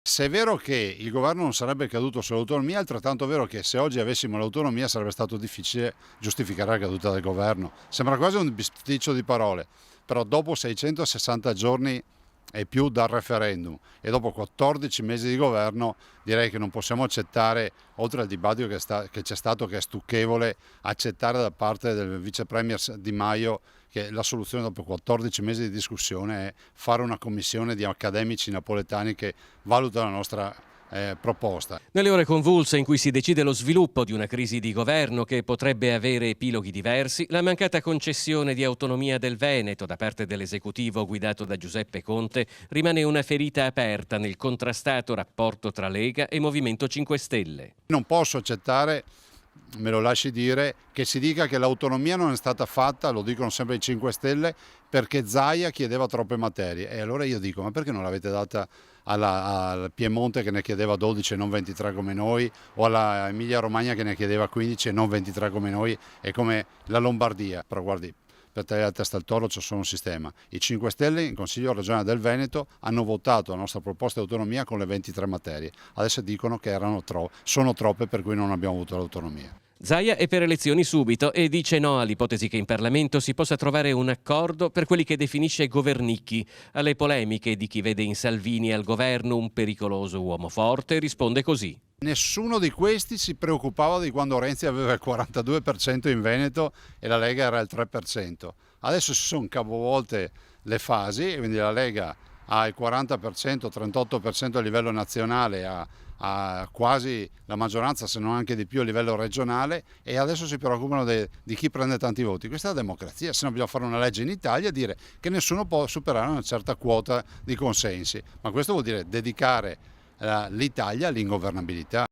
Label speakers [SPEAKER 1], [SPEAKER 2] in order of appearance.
[SPEAKER 1] Se è vero che il governo non sarebbe caduto sull'autonomia, è altrettanto vero che se oggi avessimo l'autonomia sarebbe stato difficile giustificare la caduta del governo. Sembra quasi un bisticcio di parole, però dopo 660 giorni e più dal referendum e dopo 14 mesi di governo direi che non possiamo accettare, oltre al dibattito che c'è stato, che è stucchevole, accettare da parte del vice premier Di Maio che la soluzione dopo 14 mesi di discussione è fare una commissione di accademici napoletani che valuta la nostra proposta.
[SPEAKER 2] Nelle ore convulse in cui si decide lo sviluppo di una crisi di governo che potrebbe avere epiloghi diversi, la mancata concessione di autonomia del Veneto da parte dell'esecutivo guidato da Giuseppe Conte rimane una ferita aperta nel contrastato rapporto tra Lega e Movimento 5 Stelle.
[SPEAKER 1] Non posso accettare, me lo lasci dire, che si dica che l'autonomia non è stata fatta, lo dicono sempre i 5 Stelle, perché Zaia chiedeva troppe materie. E allora io dico, ma perché non l'avete data al Piemonte che ne chiedeva 12 e non 23 come noi, o alla Emilia Romagna che ne chiedeva 15 e non 23 come noi, e come la Lombardia? Però guardi, per tagliare la testa al toro c'è solo un sistema. I 5 Stelle in Consiglio regionale del Veneto hanno votato la nostra proposta di autonomia con le 23 materie. Adesso dicono che sono troppe, per cui non abbiamo avuto l'autonomia.
[SPEAKER 2] Zaia è per elezioni subito e dice no all'ipotesi che in Parlamento si possa trovare un accordo per quelli che definisce governicchi. Alle polemiche di chi vede in Salvini al governo un pericoloso uomo forte risponde così.
[SPEAKER 1] Nessuno di questi si preoccupava di quando Renzi aveva il 42% in Veneto e la Lega era il 3%. Adesso si sono capovolte le fasi, quindi la Lega ha il 40%, 38% a livello nazionale, ha quasi la maggioranza, se non anche di più, a livello regionale, e adesso si preoccupano di chi prende tanti voti. Questa è la democrazia, se no bisogna fare una legge in Italia e dire che nessuno può superare una certa quota di consensi, ma questo vuol dire dedicare l'Italia all'ingovernabilità.